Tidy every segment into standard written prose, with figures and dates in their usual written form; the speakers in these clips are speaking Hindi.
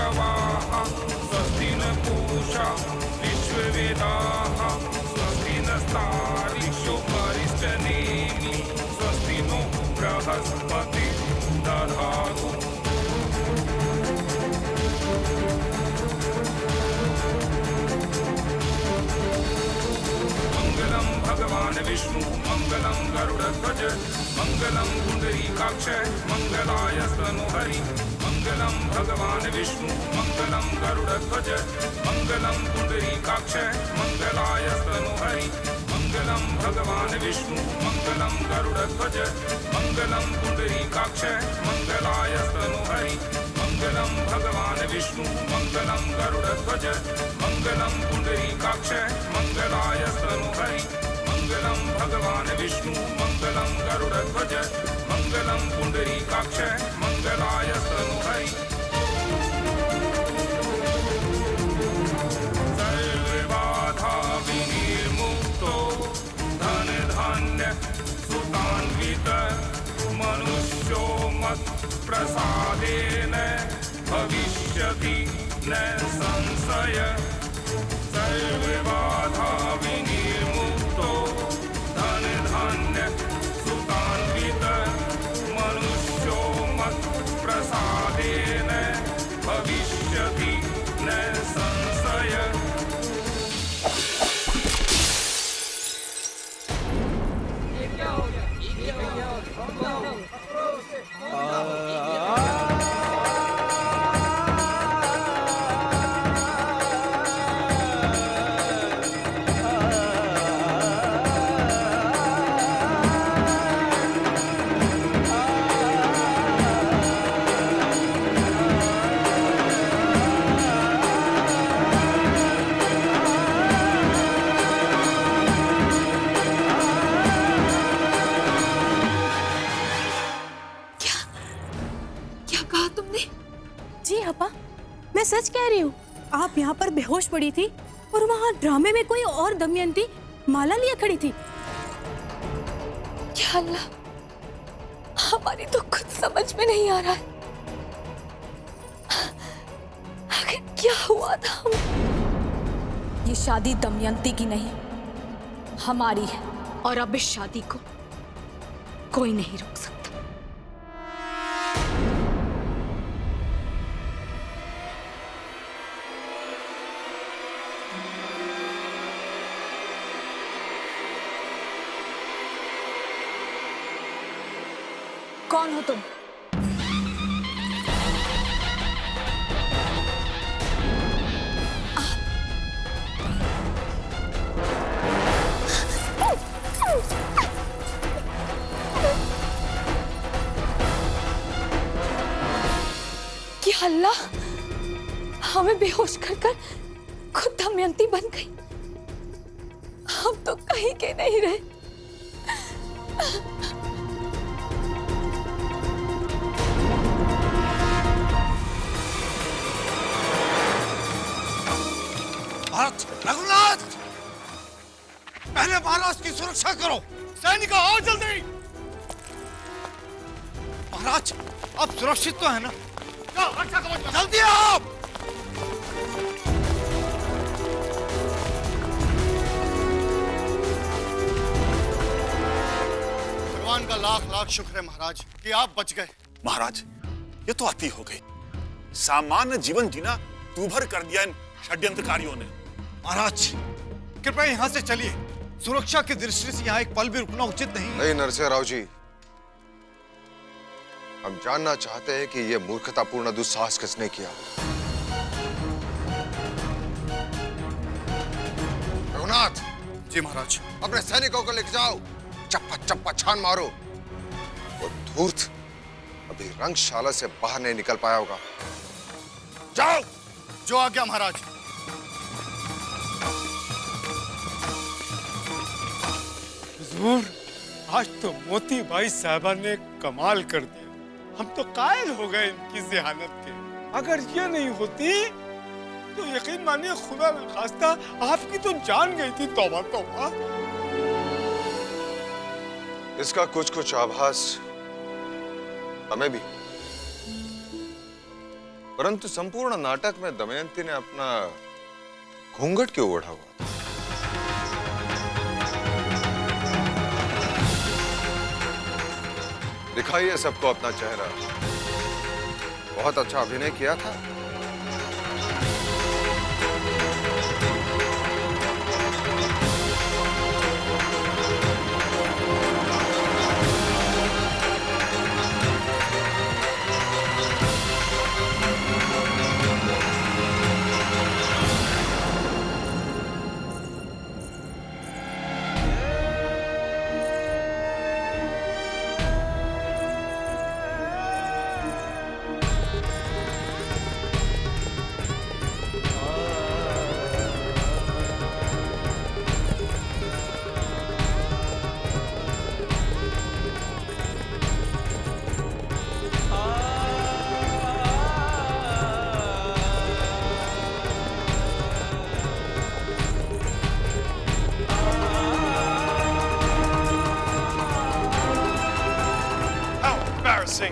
पशवः स्वस्ति न पूषा विश्ववेदाः स्वस्ति नस्तार्क्ष्यो अरिष्टनेमि स्वस्ति नो बृहस्पतिः दधातु। मंगलम भगवान विष्णु मंगलम गरुड़ध्वज मंगलम पुंडरीकाक्ष मंगलाय स्तनोहरि। मंगलम भगवान विष्णु मंगलम गरुड़ध्वज मंगलम पुंडरीकाक्ष मंगलाय स्तनोहरि। मंगलम भगवान विष्णु मंगलम गरुड़ध्वज मंगलम पुंडरीकाक्ष मंगलाय स्तनोहरि। मंगलम भगवान विष्णु मंगलम गरुड़ध्वज मंगलम पुंडरीकाक्ष मंगलाय स्तनोहरि। मंगलम भगवान विष्णु मंगलम गरुड़ध्वज मंगलम पुंडरीकाक्ष मंगलाय स्तनोहरि। सर्वबाधा विनिर्मुक्तो धन धान्य सुतान्वित मनुष्यो मत् प्रसादेन भविष्यति न संशय। सर्वबाधा विनिर्मुक्तो धन धान्य सुतान्वित मनुष्यो मत् प्रसादेन भविष्यति न संशय। मैं सच कह रही हूँ, आप यहाँ पर बेहोश पड़ी थी और वहाँ ड्रामे में कोई और दमयंती माला लिए खड़ी थी। क्या अल्लाह, हमारी तो कुछ समझ में नहीं आ रहा है। आखिर क्या हुआ था? ये शादी दमयंती की नहीं, हमारी है, और अब इस शादी को कोई नहीं रोक सकता। कौन हो तुम? क्या अल्लाह, हमें बेहोश कर कर खुद दमयंती बन गई। हम तो कहीं के नहीं रहे। रघुनाथ, पहले महाराज की सुरक्षा करो। सैनिक आओ जल्दी। महाराज, आप सुरक्षित तो है ना? रक्षा कवच जल्दी आओ। भगवान का लाख लाख शुक्र है महाराज कि आप बच गए। महाराज, ये तो अति हो गई। सामान्य जीवन जीना दूभर कर दिया इन षड्यंत्रकारियों ने। महाराज, कृपया यहाँ से चलिए। सुरक्षा की दृष्टि से यहाँ एक पल भी रुकना उचित नहीं। नहीं नरसिंह राव जी, हम जानना चाहते हैं कि यह मूर्खतापूर्ण दुस्साहस किसने किया। रघुनाथ जी महाराज। अपने सैनिकों को लेकर जाओ, चप्पा चप्पा छान मारो। वो धूर्त अभी रंगशाला से बाहर नहीं निकल पाया होगा। जाओ। जो आज्ञा महाराज। हुजूर, आज तो मोती बाई साहबा ने कमाल कर दिया। हम तो कायल हो गए इनकी ज़हानत के। अगर ये नहीं होती तो यकीन मानिए खुदा न खास्ता आपकी तो जान गई थी। तौबा तौबा। इसका कुछ कुछ आभास हमें भी। परंतु संपूर्ण नाटक में दमयंती ने अपना घूंघट क्यों ओढ़ा हुआ था? दिखाइए सबको अपना चेहरा। बहुत अच्छा अभिनय किया था।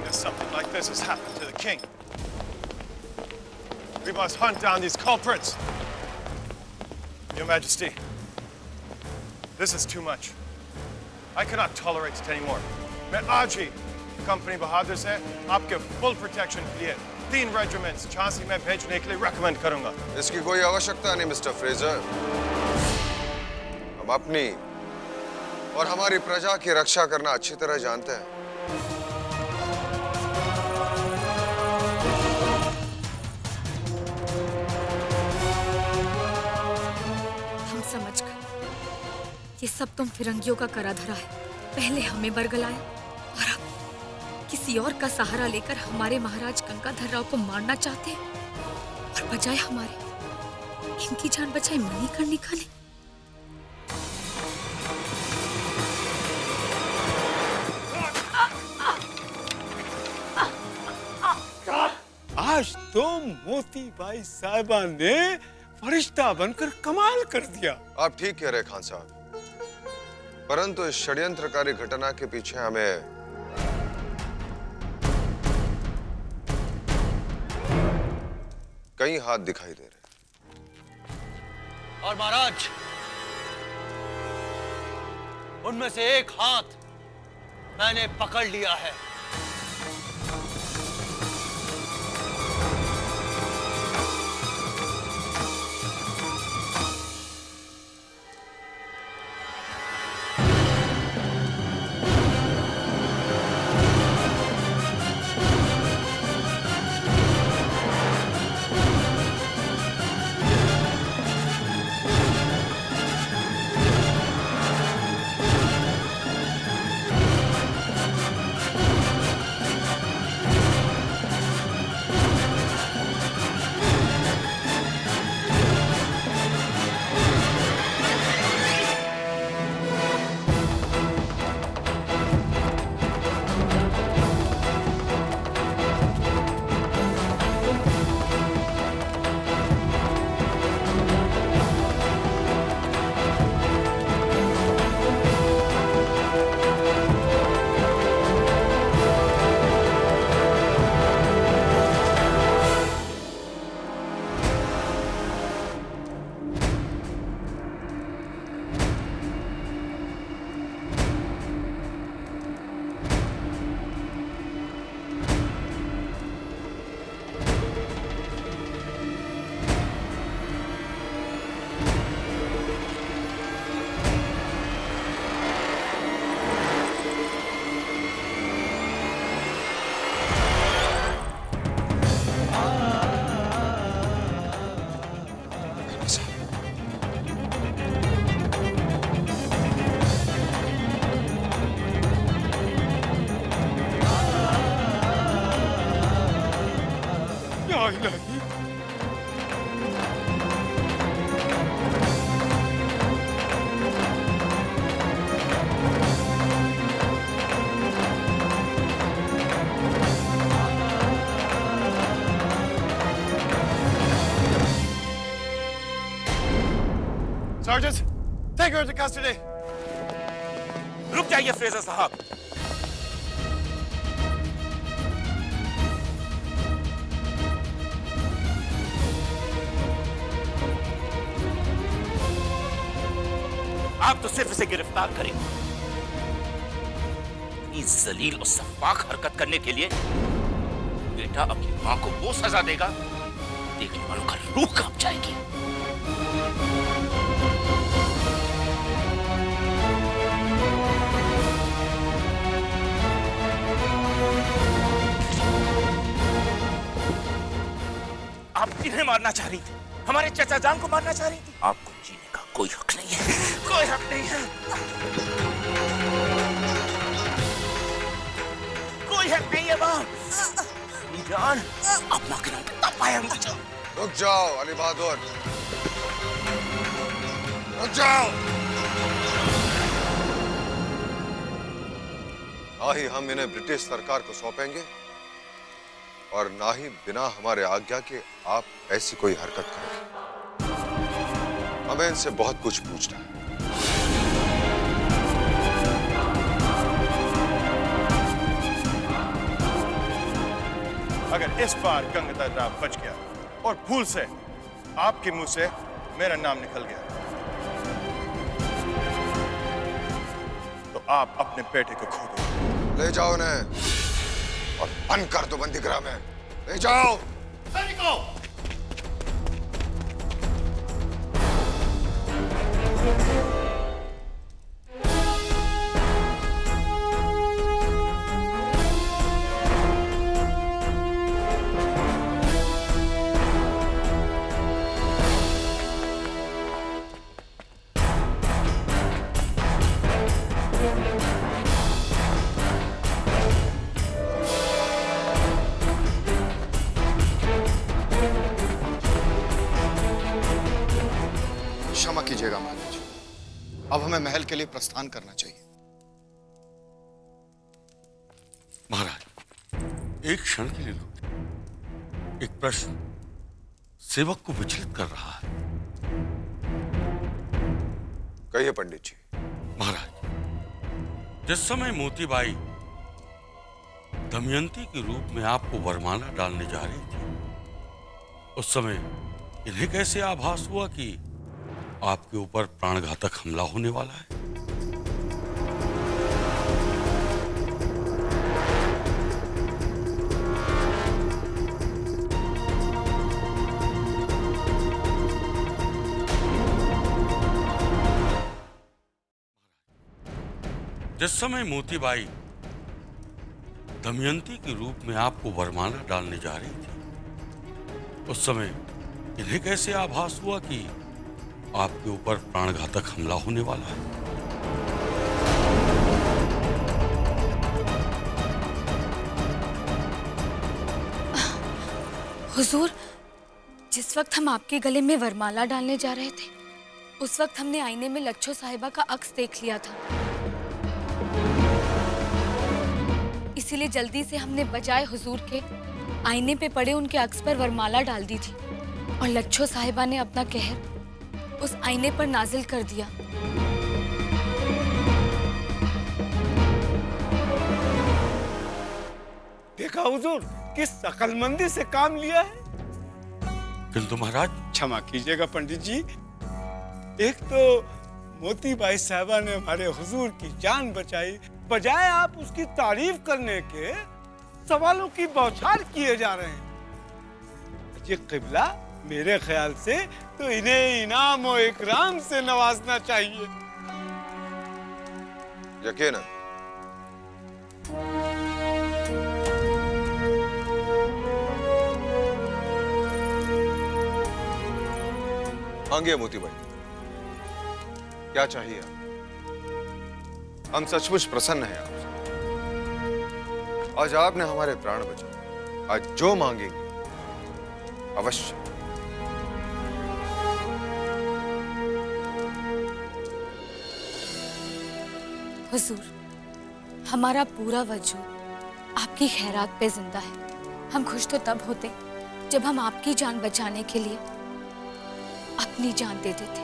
That something like this has happened to the king. We must hunt down these culprits. Your Majesty, this is too much. I cannot tolerate it anymore. मैं आज ही कंपनी बहादुर से आपके full protection के लिए 3 regiments झांसी में भेजने के लिए recommend करूंगा। इसकी कोई आवश्यकता नहीं मिस्टर फ्रेजर। हम अपनी और हमारी प्रजा की रक्षा करना अच्छी तरह जानते हैं। समझ गए, ये सब तुम फिरंगियों का करा धरा है। पहले हमें बरगलाया और अब किसी और का सहारा लेकर हमारे महाराज गंगाधर राव को मारना चाहते हैं, और बजाय हमारे इनकी जान बचाए मणिकर्णिका ने। आज तो मोतीबाई साहिबा ने फरिश्ता बनकर कमाल कर दिया। आप ठीक कह रहे खान साहब, परंतु इस षड्यंत्रकारी घटना के पीछे हमें कई हाथ दिखाई दे रहे। और महाराज, उनमें से एक हाथ मैंने पकड़ लिया है। Sergeant, take her into custody. रुक जाइए फ्रेजर साहब। आप तो सिर्फ इसे गिरफ्तार करेंगे। इस जलील और सफाक हरकत करने के लिए बेटा अपनी मां को वो सजा देगा, देखने वालों का रूह कांप जाएगी। आप इन्हें मारना चाह रही थी, हमारे चाचा जान को मारना चाह रही थी। आपको जीने का कोई हक नहीं है, कोई हक नहीं है, कोई हक नहीं है। मां जान, आप मां के नाम पे तब आया मत जाओ। रुक जाओ अली बहादुर, रुक जाओ। ना ही हम इन्हें ब्रिटिश सरकार को सौंपेंगे और ना ही बिना हमारे आज्ञा के आप ऐसी कोई हरकत करेंगे। हमें इनसे बहुत कुछ पूछना है। अगर इस बार गंगाधर राव बच गया और भूल से आपके मुंह से मेरा नाम निकल गया, तो आप अपने बेटे को खो दो। ले जाओ उन्हें और बंद कर दो बंदीगृह में। ले जाओ। सैनिकों! क्षमा कीजिएगा महाराज, अब हमें महल के लिए प्रस्थान करना चाहिए। महाराज, एक क्षण के लिए रुकिए। एक प्रश्न सेवक को विचलित कर रहा है। कहिए पंडित जी। महाराज, जिस समय मोतीबाई दमयंती के रूप में आपको वरमाला डालने जा रही थी, उस समय इन्हें कैसे आभास हुआ कि आपके ऊपर प्राणघातक हमला होने वाला है? जिस समय मोतीबाई दमयंती के रूप में आपको वरमाला डालने जा रही थी, उस समय इन्हें कैसे आभास हुआ कि आपके ऊपर प्राणघातक हमला होने वाला है? हुजूर, जिस वक्त हम आपके गले में वरमाला डालने जा रहे थे, उस वक्त हमने आईने में लच्छो साहिबा का अक्स देख लिया था। इसीलिए जल्दी से हमने बजाय हुजूर के आईने पे पड़े उनके अक्स पर वरमाला डाल दी थी और लच्छो साहिबा ने अपना कहर उस आईने पर नाजिल कर दिया। देखा हुजूर, किस अक्लमंदी से काम लिया है। किंतु महाराज, क्षमा कीजिएगा पंडित जी, एक तो मोतीबाई साहिबा ने हमारे हुजूर की जान बचाई, बजाय आप उसकी तारीफ करने के सवालों की बौछार किए जा रहे हैं। जी क़िबला, मेरे ख्याल से तो इन्हें इनाम और इकराम से नवाजना चाहिए। यकीनन। मांगिए मोतीबाई, क्या चाहिए? हम सचमुच प्रसन्न हैं आपसे। आज आपने हमारे प्राण बचाए, आज जो मांगेंगे अवश्य। हुजूर, हमारा पूरा वजूद आपकी खैरात पे जिंदा है। हम खुश तो तब होते जब हम आपकी जान बचाने के लिए अपनी जान दे देते।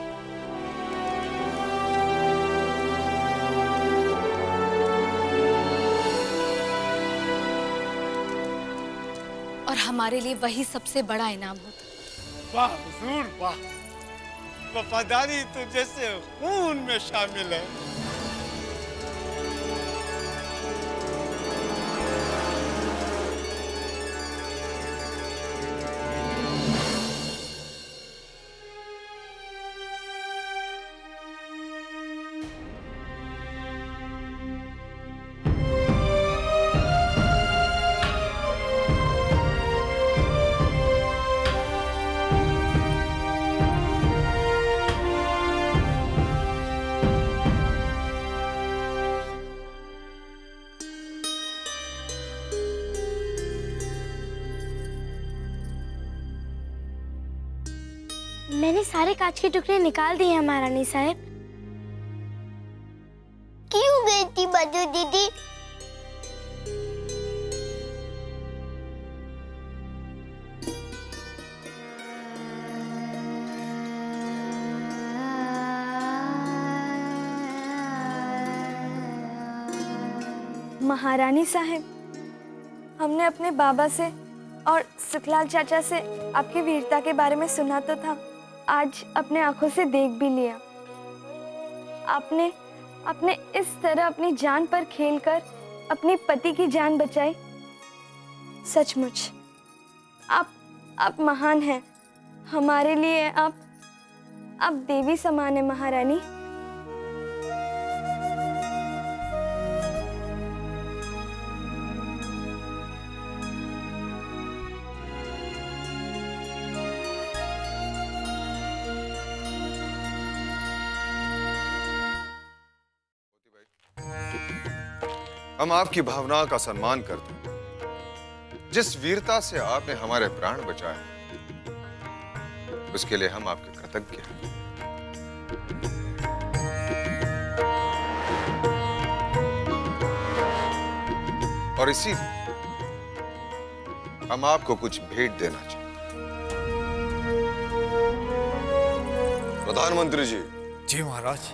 और हमारे लिए वही सबसे बड़ा इनाम होता। वाह हुजूर वाह, वफादारी तो जैसे खून में शामिल है। मैंने सारे कांच के टुकड़े निकाल दिए हैं महारानी साहब। क्यों गई थी बजू दीदी? महारानी साहब, हमने अपने बाबा से और सुखलाल चाचा से आपकी वीरता के बारे में सुना तो था, आज अपने आंखों से देख भी लिया। आपने इस तरह अपनी जान पर खेलकर अपने पति की जान बचाई। सचमुच आप महान हैं। हमारे लिए आप देवी समान है महारानी। हम आपकी भावनाओं का सम्मान करते हैं। जिस वीरता से आपने हमारे प्राण बचाए, उसके लिए हम आपके कृतज्ञ हैं। और इसीलिए हम आपको कुछ भेंट देना चाहते हैं। प्रधानमंत्री जी। जी महाराज।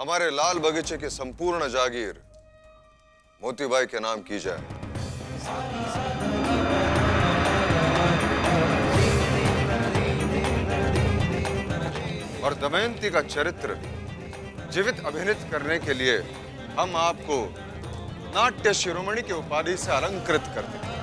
हमारे लाल बगीचे के संपूर्ण जागीर मोतीबाई के नाम की जाए। और दमयंती का चरित्र जीवित अभिनीत करने के लिए हम आपको नाट्य शिरोमणि की उपाधि से अलंकृत करते हैं।